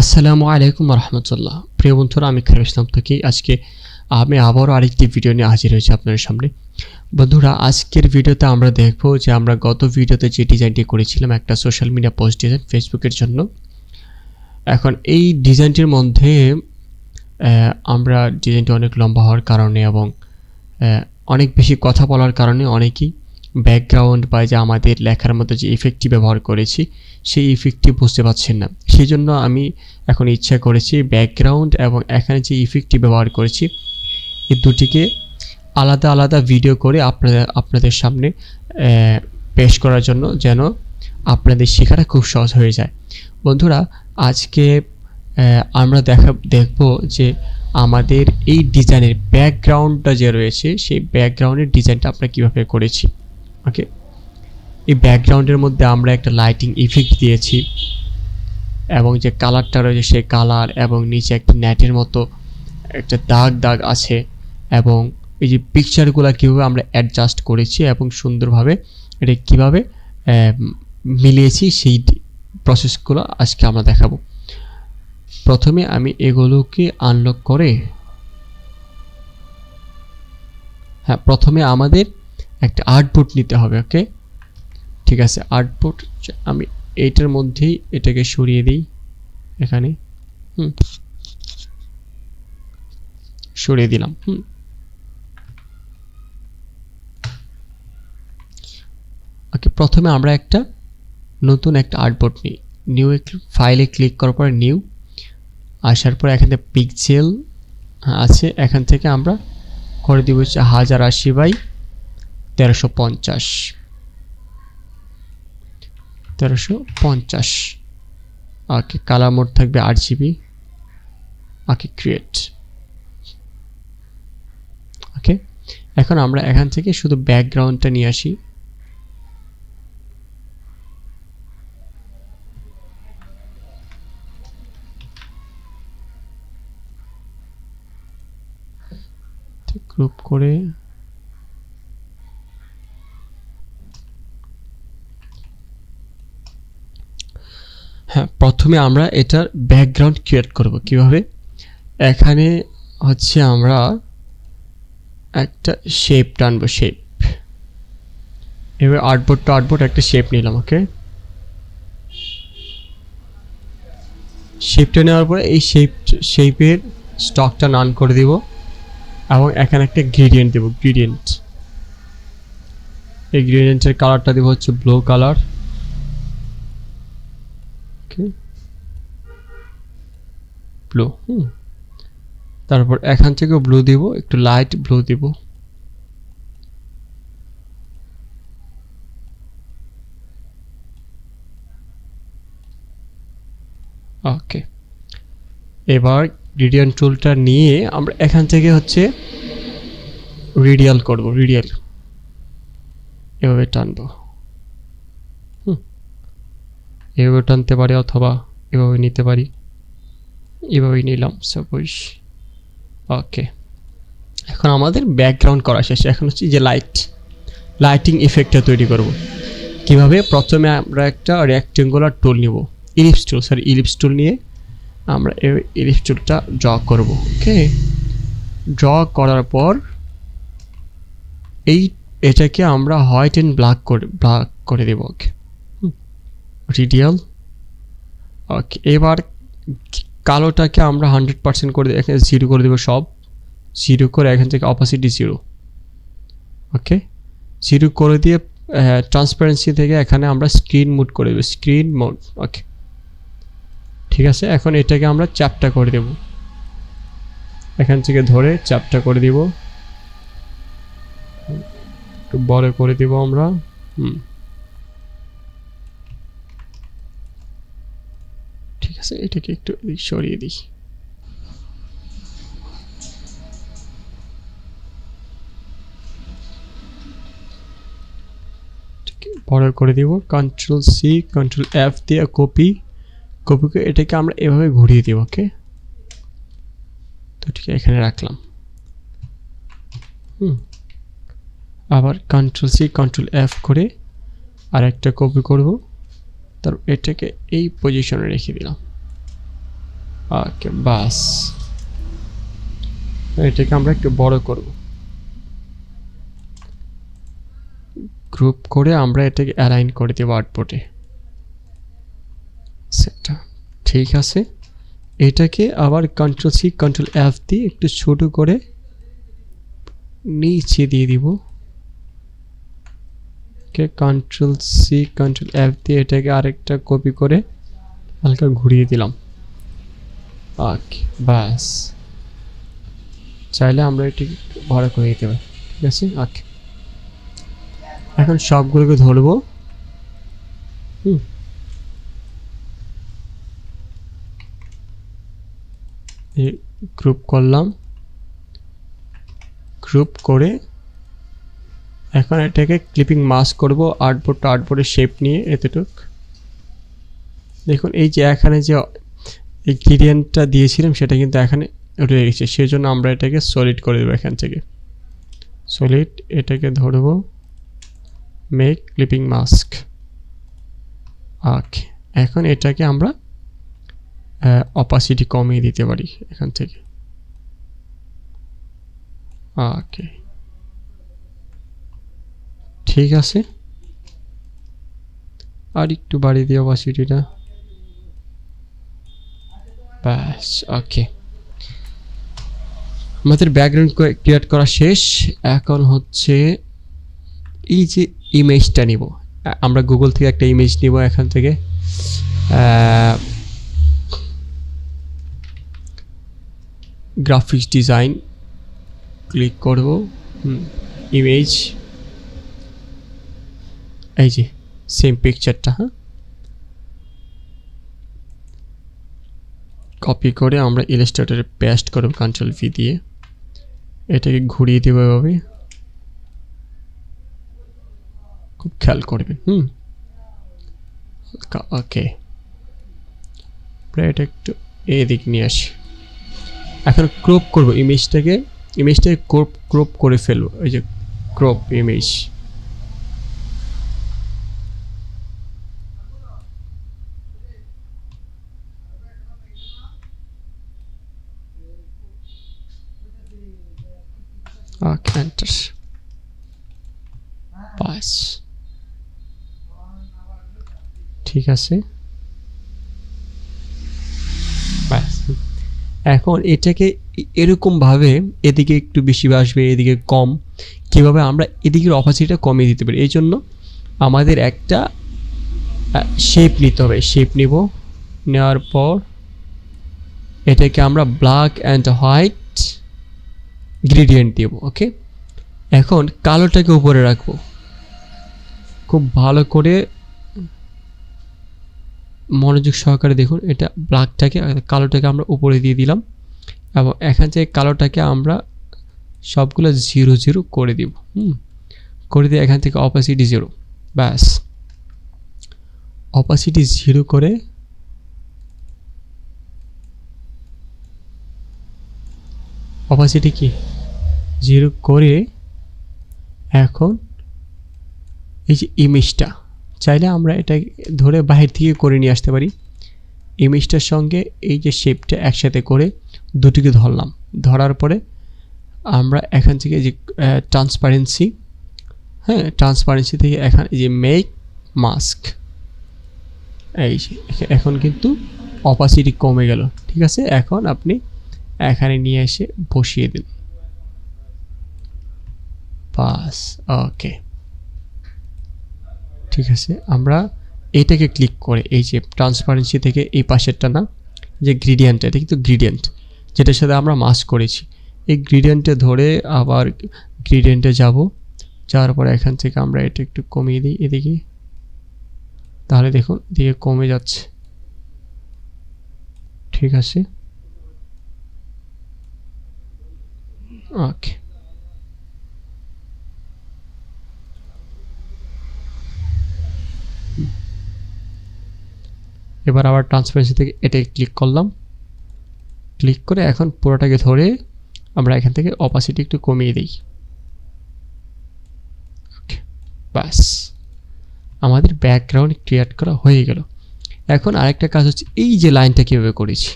আসসালামু আলাইকুম রহমতুল্লাহ। প্রিয় বন্ধুরা, আমি খায়রুল ইসলাম থেকে আজকে আমি আবারও আরেকটি ভিডিও নিয়ে হাজির হয়েছি আপনাদের সামনে। বন্ধুরা, আজকের ভিডিওতে আমরা দেখব যে আমরা গত ভিডিওতে যে ডিজাইনটি করেছিলাম, একটা সোশ্যাল মিডিয়া পোস্ট ডিজাইন ফেসবুকের জন্য। এখন এই ডিজাইনটির মধ্যে আমরা ডিজাইনটি অনেক লম্বা হওয়ার কারণে এবং অনেক বেশি কথা বলার কারণে অনেকেই ব্যাকগ্রাউন্ড বা যে আমাদের লেখার মধ্যে যে ইফেক্টটি ব্যবহার করেছি সেই ইফেক্টটি বুঝতে পারছেন না। সেই জন্য আমি এখন ইচ্ছা করেছি ব্যাকগ্রাউন্ড এবং এখানে যে ইফেক্টটি ব্যবহার করেছি এই দুটিকে আলাদা আলাদা ভিডিও করে আপনাদের সামনে পেশ করার জন্য, যেন আপনাদের শেখাটা খুব সহজ হয়ে যায়। বন্ধুরা, আজকে আমরা দেখব যে আমাদের এই ডিজাইনের ব্যাকগ্রাউন্ডটা যে রয়েছে সেই ব্যাকগ্রাউন্ডের ডিজাইনটা আমরা কীভাবে করেছি। ওকে, এই ব্যাকগ্রাউন্ডের মধ্যে আমরা একটা লাইটিং ইফেক্ট দিয়েছি এবং যে কালারটা রয়েছে সেই কালার, এবং নিচে একটা নেটের মতো একটা দাগ আছে, এবং এই যে পিকচারগুলো কীভাবে আমরা অ্যাডজাস্ট করেছি এবং সুন্দরভাবে এটা কীভাবে মিলিয়েছি সেই প্রসেসগুলো আজকে আমরা দেখাবো। প্রথমে আমি এগুলোকে আনলক করে, প্রথমে আমাদের একটা আউটপুট নিতে হবে। ওকে, ঠিক আছে। আউটপুট আমি এইটার মধ্যেই এটাকে সরিয়ে দিই, এখানে সরিয়ে দিলাম। ওকে, প্রথমে আমরা একটা নতুন একটা আউটপুট নিই। নিউ ফাইলে ক্লিক করার পরে নিউ আসার পর এখান থেকে পিক্সেল আছে, এখান থেকে আমরা করে দিব 1080x1350। ওকে, কালার মোড থাকবে RGB। ওকে, ক্রিয়েট। ওকে, এখন আমরা এখান থেকে শুধু ব্যাকগ্রাউন্ডটা নিয়ে আসি। গ্রুপ করে প্রথমে আমরা এটার ব্যাকগ্রাউন্ড ক্রিয়েট করব কিভাবে। এখানে হচ্ছে আমরা একটা শেপ টানবো, শেপ। এবার আউটপুট একটা শেপ নিলাম। ওকে, শেপটা নেওয়ার পরে এই শেপের স্টকটা নান করে দিব এবং এখানে একটা গ্রেডিয়েন্ট দেব। এই গ্রেডিয়েন্টের কালারটা দেব হচ্ছে ব্লু কালার। ওকে, ব্লু। তারপর এখান থেকে ব্লু দিব, একটু লাইট ব্লু দিব। ওকে, এবার গ্রেডিয়েন্ট টুলটা নিয়ে আমরা এখান থেকে হচ্ছে রেডিয়াল করব। রেডিয়াল এভাবে টানবো। এভাবে টানতে পারি অথবা এভাবে নিতে পারি। এভাবেই নিলাম সাপোজ। ওকে, এখন আমাদের ব্যাকগ্রাউন্ড করা শেষ। এখন হচ্ছে যে লাইটিং ইফেক্টটা তৈরি করব কিভাবে। প্রথমে আমরা একটা রেক্টেঙ্গুলার টুল নিব, ইলিপস টুল নিয়ে আমরা ইলিপস টুলটা ড্র করব। ওকে, ড্র করার পর এটাকে আমরা হোয়াইট অ্যান্ড ব্ল্যাক করে দেব। ওকে, রেডিয়াল। ওকে, এবার কালোটাকে আমরা 100% করে দেব, এখানে 0 করে দেবো, সব 0 করে এখান থেকে অপাসিটি 0। ওকে, 0 করে দিয়ে ট্রান্সপারেন্সি থেকে এখানে আমরা স্ক্রিন মোড করে দেবো, স্ক্রিন মোড। ওকে, ঠিক আছে। এখন এটাকে আমরা চ্যাপটা করে দেব, এখান থেকে ধরে চ্যাপটা করে দিব, একটু বড় করে দিব আমরা। ঠিক আছে, এটাকে একটু সরিয়ে দিই। বড় করে দিব, Ctrl+C Ctrl+F দিয়ে কপি করে এটাকে আমরা এভাবে ঘুরিয়ে দিব। ওকে, তো ঠিক এখানে রাখলাম। আবার Ctrl+C Ctrl+F করে আরেকটা কপি করব, তারপর এটাকে এই পজিশনে রেখে দিলাম। ওকে বাস, এটাকে আমরা একটু বড় করব, গ্রুপ করে আমরা এটাকে অ্যালাইন করে দেব আউটপুটে। সেটা ঠিক আছে। এটাকে আবার কন্ট্রোল সি কন্ট্রোল এফ দিয়ে একটু ছোট করে নিচে দিয়ে দিব। ওকে, কন্ট্রোল সি কন্ট্রোল এফ দিয়ে এটাকে আরেকটা কপি করে হালকা ঘুরিয়ে দিলাম। ওকে বাস, চাইলে আমরা এটাকে বড় করে দিতে পারি। ঠিক আছে, ওকে। এখন সবগুলোকে ধরবো। গ্রুপ করলাম, গ্রুপ করে এখন এটাকে ক্লিপিং মাস্ক করব আউটপুটের শেপ নিয়ে এতটুক। দেখুন এই যে এখানে যে এই গ্রেডিয়েন্টটা দিয়েছিলাম সেটা কিন্তু এখানে রয়ে গেছে, সেই জন্য আমরা এটাকে সলিড করে দেবো। এখান থেকে সলিড এটাকে ধরবো, মেক ক্লিপিং মাস্ক। ওকে, এখন এটাকে আমরা অপাসিটি কমিয়ে দিতে পারি এখান থেকে। ওকে ঠিক আছে, আর একটু বাড়িয়ে দিই অপাসিটিটা, ব্যাস। ওকে, আমাদের ব্যাকগ্রাউন্ড ক্রিয়েট করা শেষ। এখন হচ্ছে এই যে ইমেজটা নিব, আমরা গুগল থেকে একটা ইমেজ নিব। এখান থেকে গ্রাফিক্স ডিজাইন ক্লিক করব, ইমেজ, এই যে সেম পিকচারটা, হ্যাঁ, কপি করে আমরা ইলাস্ট্রেটরে পেস্ট করব কন্ট্রোল ভি দিয়ে, এটাকে ঘুরিয়ে দেবো এভাবে, খুব খেয়াল করবেন। ওকে, এটা একটু এদিক নিয়ে আসি। এখন ক্রপ করব ইমেজটাকে ক্রপ করে ফেলবো, এই যে ক্রপ ইমেজ। ওকে, এন্টার, বাস, ঠিক আছে, বাস। এখন এটাকে এরকমভাবে এদিকে একটু বেশি আসবে, এদিকে কম, কীভাবে আমরা এদিকের অপাসিটিটা কমিয়ে দিতে পারি, এই জন্য আমাদের একটা শেপ নিতে হবে। শেপ নিব, নেওয়ার পর এটাকে আমরা ব্ল্যাক অ্যান্ড হোয়াইট গ্রেডিয়েন্ট দেব। ওকে, এখন কালোটাকে উপরে রাখবো, খুব ভালো করে মনোযোগ সহকারে দেখুন। এটা ব্ল্যাকটাকে, কালোটাকে আমরা উপরে দিয়ে দিলাম, এবং এখান থেকে কালোটাকে আমরা সবগুলো 0 0 করে দিব। করে দিয়ে এখান থেকে অপাসিটি 0, ব্যাস। অপাসিটি 0 করে অপাসিটি কি 0 করে এখন এই যে ইমেজটা, চাইলে আমরা এটা ধরে বাহির থেকে করে নিয়ে আসতে পারি। ইমেজটার সঙ্গে এই যে শেপটা একসাথে করে দুটিকে ধরলাম, ধরার পরে আমরা এখান থেকে যে ট্রান্সপারেন্সি, হ্যাঁ, ট্রান্সপারেন্সি থেকে এখানে যে মেক মাস্ক, এই যে এখন কিন্তু অপাসিটি কমে গেল। ঠিক আছে, এখন আপনি এখানে নিয়ে এসে বসিয়ে দিন, বাস। ওকে, ঠিক আছে, আমরা এটাকে ক্লিক করে এই যে ট্রান্সপারেন্সি থেকে এই পাশেরটা না, যে গ্রেডিয়েন্ট, এটা কিন্তু গ্রেডিয়েন্ট যেটার সাথে আমরা মাস্ক করেছি, এই গ্রেডিয়েন্টে ধরে আবার গ্রেডিয়েন্টে যাব, যাওয়ার পরে এখান থেকে আমরা এটা একটু কমিয়ে দিই এদিকে, তাহলে দেখুন দিকে কমে যাচ্ছে। ঠিক আছে, ওকে, এবার আবার ট্রান্সপারেন্সি থেকে এটা ক্লিক করলাম, ক্লিক করে এখন পুরোটাকে ধরে আমরা এখান থেকে অপাসিটি একটু কমিয়ে দিই। ওকে, বাস, আমাদের ব্যাকগ্রাউন্ড ক্রিয়েট করা হয়ে গেল। এখন আরেকটা কাজ হচ্ছে এই যে লাইনটা কীভাবে করেছি,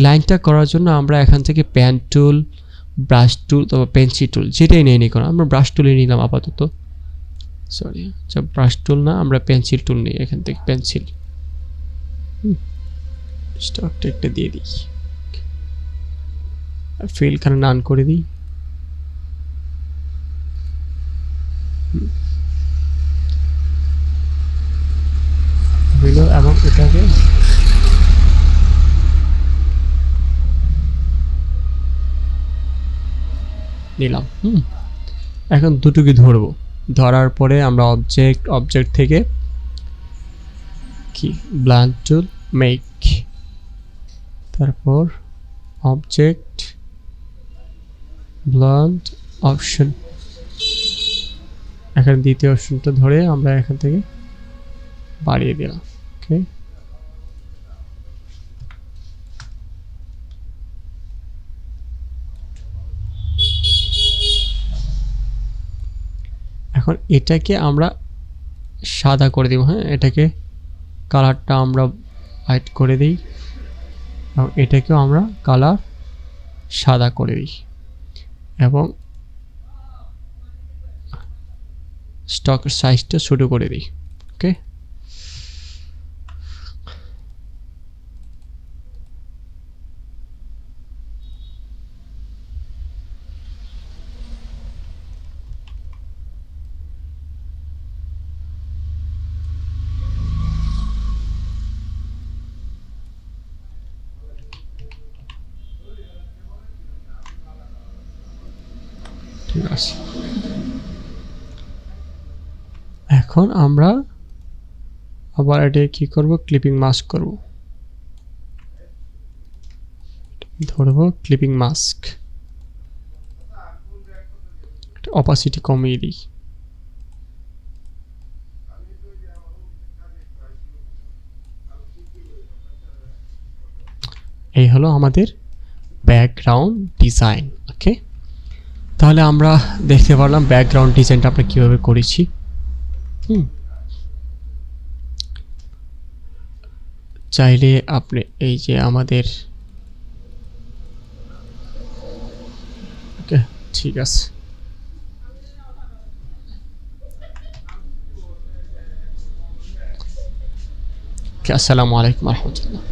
লাইনটা করার জন্য আমরা এখান থেকে পেন টুল, ব্রাশ টুল অথবা পেন্সিল টুল যেটাই নিয়ে নিই, কারণ আমরা ব্রাশ টুলে নিলাম আপাতত। সরি, আচ্ছা ব্রাশ টুল না, আমরা পেন্সিল টুল নিই এখান থেকে, পেন্সিল। স্টকটা একটা দিয়ে দিই, ফিলখানে নান করে দিই। এবং এটাকে নিলাম। এখন দুটোকে ধরবো, ধরার পরে আমরা অবজেক্ট থেকে কি ব্লান্ট টুল মেক, তারপর অবজেক্ট ব্লান্ট অপশন, এখানে দ্বিতীয় অপশনটা ধরে আমরা এখান থেকে বাড়িয়ে দিলাম। ওকে, এখন এটাকে আমরা সাদা করে দিব। হ্যাঁ, এটাকে কালারটা আমরা হোয়াইট করে দিই এবং এটাকেও আমরা কালার সাদা করে দিই এবং স্টক সাইজটা ছোট করে দিই। ওকে, ঠিক আছে। এখন আমরা আবার এটা কি করব, ক্লিপিং মাস্ক করব, ধরবো ক্লিপিং মাস্ক, অপাসিটি কমিয়ে দিই। এই হলো আমাদের ব্যাকগ্রাউন্ড ডিজাইন। ওকে, তাহলে আমরা দেখতে পারলাম ব্যাকগ্রাউন্ড ডিজাইনটা আমরা কিভাবে করেছি। চাইলে আপনি এই যে আমাদের, ওকে ঠিক আছে। আসসালামু আলাইকুম রহমতুল্লাহ।